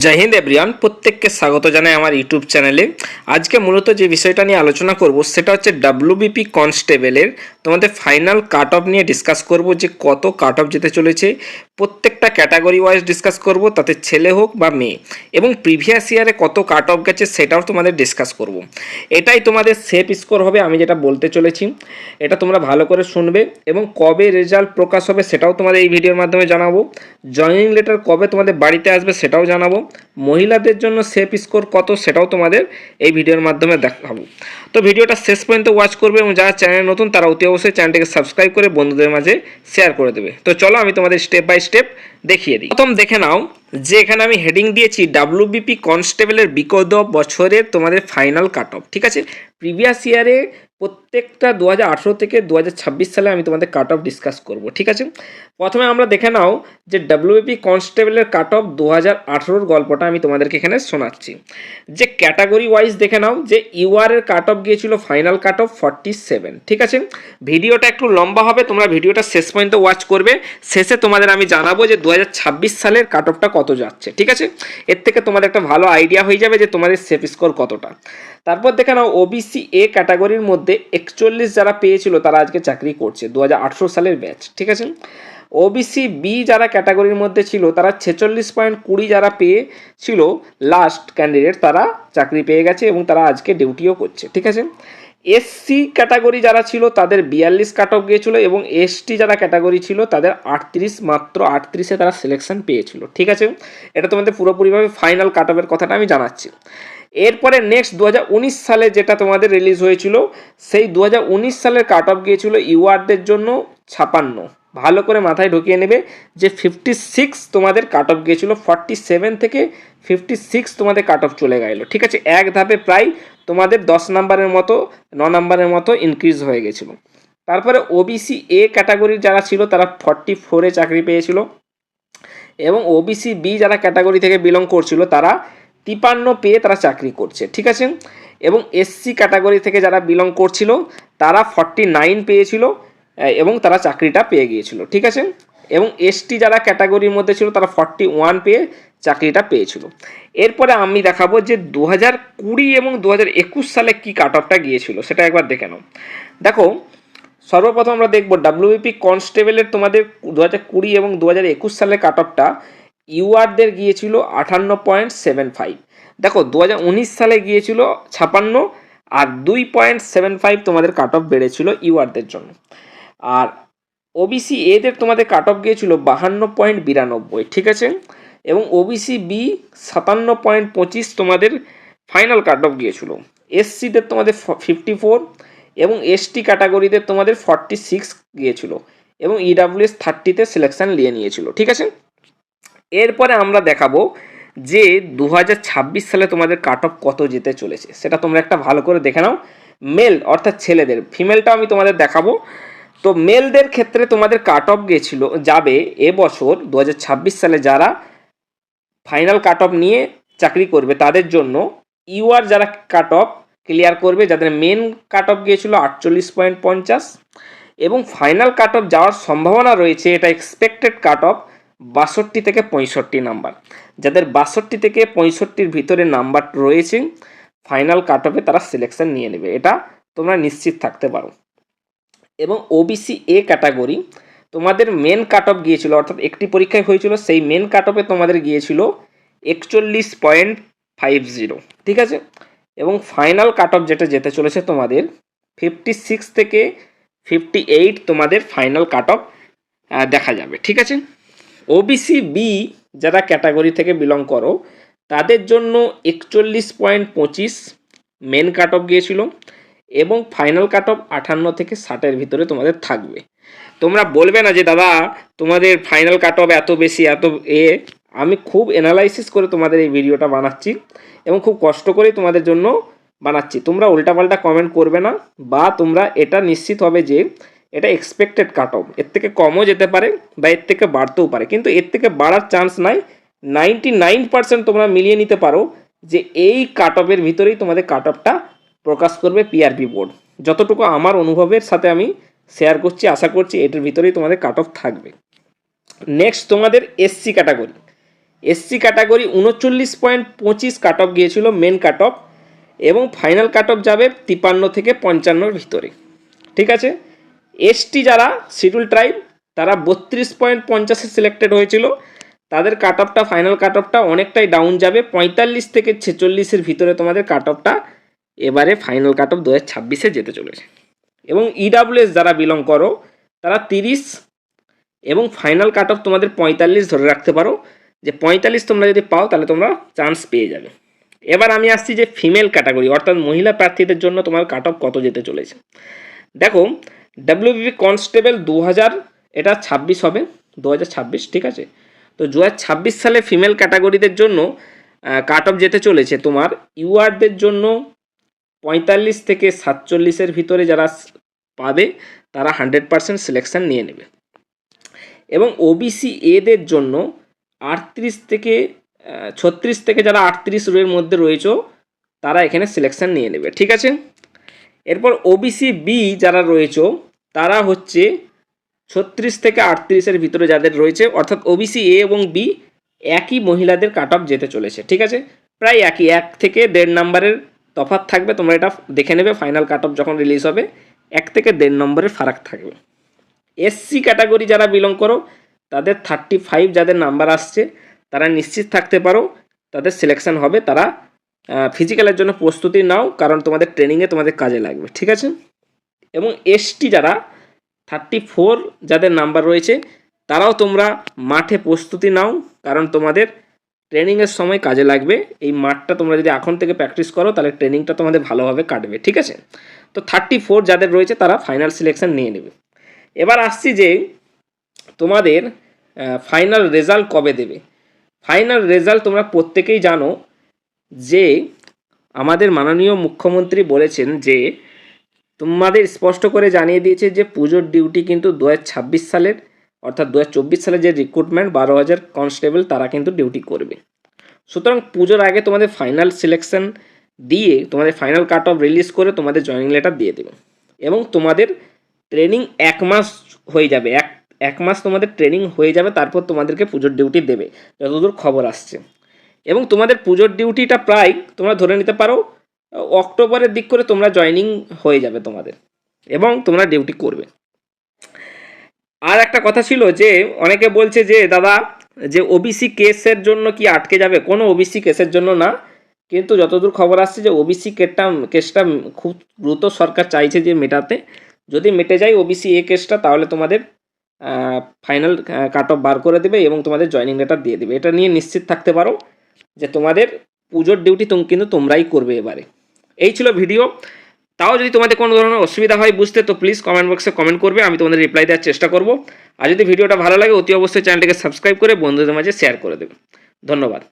জয় Hind everyone, প্রত্যেককে স্বাগত জানাই আমার ইউটিউব চ্যানেলে। আজকে মূলত যে বিষয়টা নিয়ে আলোচনা করব সেটা হচ্ছে ডাব্লিউবিপি কনস্টেবলের তোমাদের ফাইনাল কাট অফ নিয়ে ডিসকাস করব, যে কত কাট অফ যেতে চলেছে। প্রত্যেকটা ক্যাটাগরি ওয়াইজ ডিসকাস করব, তাতে ছেলে হোক বা মেয়ে, এবং প্রিভিয়াস ইয়ারে কত কাট অফ গেছে সেটাও তোমাদের ডিসকাস করব। এটাই তোমাদের সেফ স্কোর হবে, আমি যেটা বলতে চলেছি এটা তোমরা ভালো করে শুনবে। এবং কবে রেজাল্ট প্রকাশ হবে সেটাও তোমাদের এই ভিডিওর মাধ্যমে জানাবো। জয়েনিং লেটার কবে তোমাদের বাড়িতে আসবে সেটাও জানাবো। মহিলাদের জন্য সেফ স্কোর কত সেটাও তোমাদের এই ভিডিওর মাধ্যমে দেখাবো। তো ভিডিওটা শেষ পর্যন্ত ওয়াচ করবে, এবং যারা চ্যানেল নতুন তারা অতি অবশ্যই চ্যানেলটিকে সাবস্ক্রাইব করে বন্ধুদের মাঝে শেয়ার করে দেবে। তো চলো আমি তোমাদের স্টেপ বাই স্টেপ দেখিয়ে দিই। প্রথম দেখে নাও যে এখানে আমি হেডিং দিয়েছি ডাব্লিউবিপি কনস্টেবলের বিগত বছরের তোমাদের ফাইনাল কাট অফ। ঠিক আছে, প্রিভিয়াস ইয়ারে প্রত্যেকটা 2018 থেকে 2026 সালে আমি তোমাদের কাট অফ ডিসকাস করব। ঠিক আছে, প্রথমে আমরা দেখে নাও যে ডাব্লিউবিপি কনস্টেবলের কাট অফ 2018 গল্পটা আমি তোমাদেরকে এখানে শোনাচ্ছি। যে ক্যাটাগরি ওয়াইজ দেখে নাও যে ইউআর এর কাট অফ গিয়েছিল ফাইনাল কাট অফ 47। ঠিক আছে, ভিডিওটা একটু লম্বা হবে, তোমরা ভিডিওটা শেষ পর্যন্ত ওয়াচ করবে। শেষে তোমাদের আমি জানাবো যে 2026 সালের কাট অফটা কত যাচ্ছে। ঠিক আছে, এর থেকে তোমাদের একটা ভালো আইডিয়া হয়ে যাবে যে তোমাদের সেফ স্কোর কতটা। তারপর দেখে নাও ওবিসি এ ক্যাটাগরির মধ্যে 41 যারা পেয়েছিল তারা আজকে চাকরি করছে, 2018 সালের ব্যাচ। ঠিক আছে, ওবিসি বি যারা ক্যাটাগরির মধ্যে ছিল তারা 46.20 যারা পেয়েছিল লাস্ট ক্যান্ডিডেট, তারা চাকরি পেয়ে গেছে এবং তারা আজকে ডিউটিও করছে। ঠিক আছে, এসসি ক্যাটাগরি যারা ছিল তাদের 42 কাট অফ গিয়েছিল, এবং এসটি যারা ক্যাটাগরি ছিল তাদের 38, মাত্র 38-এ তারা সিলেকশন পেয়েছিল। ঠিক আছে, এটা তোমাদের পুরোপুরিভাবে ফাইনাল কাট অফের কথাটা আমি জানাচ্ছি। এরপরে নেক্সট 2019 সালে যেটা তোমাদের রিলিজ হয়েছিল, সেই 2019 সালের কাট অফ গিয়েছিল ইউআরদের জন্য 56। ভালো করে মাথায় ঢুকিয়ে নেবে যে 56 তোমাদের কাট অফ গিয়েছিল, 47 থেকে 56 তোমাদের কাট অফ চলে গেল। ঠিক আছে, এক ধাপে প্রায় তোমাদের 10 নাম্বারের মতো 9 নাম্বারের মতো ইনক্রিজ হয়ে গেছিলো। তারপরে ওবিসি এ ক্যাটাগরির যারা ছিল তারা 44-এ চাকরি পেয়েছিল, এবং ওবিসি বি যারা ক্যাটাগরি থেকে বিলং করছিল তারা 53 পেয়ে তারা চাকরি করছে। ঠিক আছে, এবং এসসি ক্যাটাগরি থেকে যারা বিলং করছিল তারা 49 পেয়েছিল এবং তারা চাকরিটা পেয়ে গিয়েছিল। ঠিক আছে, এবং এসটি যারা ক্যাটাগরির মধ্যে ছিল তারা 41 পেয়ে চাকরিটা পেয়েছিল। এরপরে আমি দেখাবো যে 2020 এবং 2021 সালে কি কাট অফটা গিয়েছিল সেটা একবার দেখে নাও। দেখো, সর্বপ্রথম আমরা দেখব ডাব্লিউবিপি কনস্টেবলের তোমাদের 2020 এবং 2021 সালের কাট অফটা ইউআরদের গিয়েছিল 58.75। দেখো 2019 সালে গিয়েছিল 56, আর 2.75 তোমাদের কাট অফ বেড়েছিল ইউআরদের জন্য। আর ওবিসি এদের তোমাদের কাট অফ গিয়েছিল 52.92। ঠিক আছে, এবং ওবিসি বি 57.25 তোমাদের ফাইনাল কাট অফ গিয়েছিল। এসসিদের তোমাদের 54, এবং এসটি ক্যাটাগরিদের তোমাদের 46 গিয়েছিল, এবং ইডাব্লিউএস 30-তে সিলেকশন নিয়ে নিয়েছিল। ঠিক আছে, এরপরে আমরা দেখাবো যে 2026 সালে তোমাদের কাট অফ কত যেতে চলেছে সেটা তোমরা একটা ভালো করে দেখে নাও। মেল অর্থাৎ ছেলেদের, ফিমেলটা আমি তোমাদের দেখাবো। তো মেলদের ক্ষেত্রে তোমাদের কাট অফ গিয়েছিল যাবে এবছর 2026 সালে যারা ফাইনাল কাট অফ নিয়ে চাকরি করবে তাদের জন্য ইউআর যারা কাট অফ ক্লিয়ার করবে, যাদের মেন কাট অফ গিয়েছিল 48.50, এবং ফাইনাল কাট অফ যাওয়ার সম্ভাবনা রয়েছে, এটা এক্সপেক্টেড কাট অফ 62 থেকে 65 নাম্বার। যাদের 62 থেকে 65-র ভিতরে নাম্বার রয়েছে ফাইনাল কাট অফে তারা সিলেকশন নিয়ে নেবে, এটা তোমরা নিশ্চিত থাকতে পারো। এবং ওবিসি এ ক্যাটাগরি তোমাদের মেন কাট অফ গিয়েছিল, অর্থাৎ একটি পরীক্ষায় হয়েছিল, সেই মেন কাট অফে তোমাদের গিয়েছিল 41.50। ঠিক আছে, এবং ফাইনাল কাট অফ যেটা যেতে চলেছে তোমাদের 56 থেকে 58 তোমাদের ফাইনাল কাট অফ দেখা যাবে। ঠিক আছে, ওবিসি বি যারা ক্যাটাগরি থেকে বিলং করো তাদের জন্য 41.25 মেন কাট অফ গিয়েছিল, এবং ফাইনাল কাট অফ 58 থেকে 60-এর ভিতরে তোমাদের থাকবে। তোমরা বলবে না যে দাদা তোমাদের ফাইনাল কাট অফ এত বেশি এত আমি খুব অ্যানালাইসিস করে তোমাদের এই ভিডিওটা বানাচ্ছি, এবং খুব কষ্ট করেই তোমাদের জন্য বানাচ্ছি। তোমরা উল্টাপাল্টা কমেন্ট করবে না, বা তোমরা এটা নিশ্চিত হবে যে এটা এক্সপেক্টেড কাট অফ, এর থেকে কমও যেতে পারে বা এর থেকে বাড়তেও পারে, কিন্তু এর থেকে বাড়ার চান্স নাই। 99% তোমরা মিলিয়ে নিতে পারো যে এই কাট অফের ভিতরেই তোমাদের কাট অফটা প্রকাশ করবে পিআরপি বোর্ড। যতটুকু আমার অনুভবের সাথে আমি শেয়ার করছি, আশা করছি এটার ভিতরেই তোমাদের কাট অফ থাকবে। নেক্সট তোমাদের SC category, SC category 39.25 cut off গিয়েছিল মেন কাট অফ, এবং ফাইনাল কাট অফ যাবে 53 থেকে 55 ভিতরে। ঠিক আছে। এসটি যারা শিডিউল ট্রাইব তারা 32.50 সিলেক্টেড হয়েছিল, তাদের কাট অফটা ফাইনাল কাট অফটা অনেকটাই ডাউন যাবে, 45 থেকে 46 ভিতরে তোমাদের কাট অফটা এবারে ফাইনাল কাট অফ 2026 যেতে চলেছে। এবং ইডাব্লিউএস যারা বিলং করো তারা 30 এবং ফাইনাল কাট অফ তোমাদের 45 ধরে রাখতে পারো, যে 45 তোমরা যদি পাও তাহলে তোমরা চান্স পেয়ে যাবে। এবার আমি আসছি যে ফিমেল ক্যাটাগরি অর্থাৎ মহিলা প্রার্থীদের জন্য তোমার কাট অফ কত যেতে চলেছে। দেখো ডাব্লিউবিপি কনস্টেবল 2000 এটা 26 হবে, 2026। ঠিক আছে। তো 2026 সালে ফিমেল ক্যাটাগরিদের জন্য কাট অফ যেতে চলেছে তোমার ইউআরদের জন্য 45 থেকে 47 ভিতরে যারা পাবে তারা 100% সিলেকশন নিয়ে নেবে। এবং ওবিসি এদের জন্য 38 থেকে 36 থেকে যারা 38 রোয়ের মধ্যে রয়েছে তারা এখানে সিলেকশন নিয়ে নেবে। ঠিক আছে। এরপর ওবিসি বি যারা রয়েছে তারা হচ্ছে 36 থেকে 38-এর ভিতরে যাদের রয়েছে, অর্থাৎ ওবিসি এ এবং বি একই মহিলাদের কাট অফ যেতে চলেছে। ঠিক আছে। প্রায় একই, 1 থেকে 1.5 নম্বরের তফাৎ থাকবে, তোমরা এটা দেখে নেবে ফাইনাল কাট অফ যখন রিলিজ হবে, 1 থেকে 1.5 নম্বরের ফারাক থাকবে। এসসি ক্যাটাগরি যারা বিলং করো তাদের 35 যাদের নাম্বার আসছে তারা নিশ্চিত থাকতে পারো তাদের সিলেকশন হবে। তারা ফিজিক্যালের জন্য প্রস্তুতি নাও, কারণ তোমাদের ট্রেনিংয়ে তোমাদের কাজে লাগবে। ঠিক আছে। এবং এসটি যারা 34 যাদের নাম্বার রয়েছে তারাও তোমরা মাঠে প্রস্তুতি নাও, কারণ তোমাদের ট্রেনিংয়ের সময় কাজে লাগবে। এই মাঠটা তোমরা যদি এখন থেকে প্র্যাকটিস করো তাহলে ট্রেনিংটা তোমাদের ভালোভাবে কাটবে। ঠিক আছে। তো 34 যাদের রয়েছে তারা ফাইনাল সিলেকশন নিয়ে নেবে। এবার আসছি যে তোমাদের ফাইনাল রেজাল্ট কবে দেবে। ফাইনাল রেজাল্ট তোমরা প্রত্যেকেই জানো যে আমাদের মাননীয় মুখ্যমন্ত্রী বলেছেন যে তোমাদের স্পষ্ট করে জানিয়ে দিয়েছে যে পুজোর ডিউটি কিন্তু 2026 সালের অর্থাৎ 2024 সালের যে রিক্রুটমেন্ট 12,000 কনস্টেবল তারা কিন্তু ডিউটি করবে। সুতরাং পুজোর আগে তোমাদের ফাইনাল সিলেকশন দিয়ে তোমাদের ফাইনাল কাট অফ রিলিজ করে তোমাদের জয়েনিং লেটার দিয়ে দেবে, এবং তোমাদের ট্রেনিং 1 মাস হয়ে যাবে, এক মাস তোমাদের ট্রেনিং হয়ে যাবে, তারপর তোমাদেরকে পুজোর ডিউটি দেবে যতদূর খবর আসছে। এবং তোমাদের পুজোর ডিউটিটা প্রায় তোমরা ধরে নিতে পারো অক্টোবরের দিক করে তোমরা জয়েনিং হয়ে যাবে তোমাদের, এবং তোমরা ডিউটি করবে। আর একটা কথা ছিল যে অনেকে বলছে যে দাদা যে ওবিসি কেসের জন্য কি আটকে যাবে, কোনো ওবিসি কেসের জন্য না, কিন্তু যতদূর খবর আসছে যে ওবিসি কেসটা খুব দ্রুত সরকার চাইছে যে মেটাতে, যদি মেটে যায় ওবিসি এ কেসটা তাহলে তোমাদের ফাইনাল কাট অফ বার করে দেবে এবং তোমাদের জয়েনিং লেটার দিয়ে দেবে। এটা নিয়ে নিশ্চিত থাকতে পারো যে তোমাদের পুজোর ডিউটি কিন্তু তোমরাই করবে এবারে। এই ছিল ভিডিও। তাও যদি তোমাদের কোনো ধরনের অসুবিধা হয় বুঝতে, তো প্লিজ কমেন্ট বক্সে কমেন্ট করবে, আমি তোমাদের রিপ্লাই দেওয়ার চেষ্টা করব। আর যদি ভিডিওটা ভালো লাগে অতি অবশ্যই চ্যানেলটিকে সাবস্ক্রাইব করে বন্ধুদের মাঝে শেয়ার করে দেবে। ধন্যবাদ।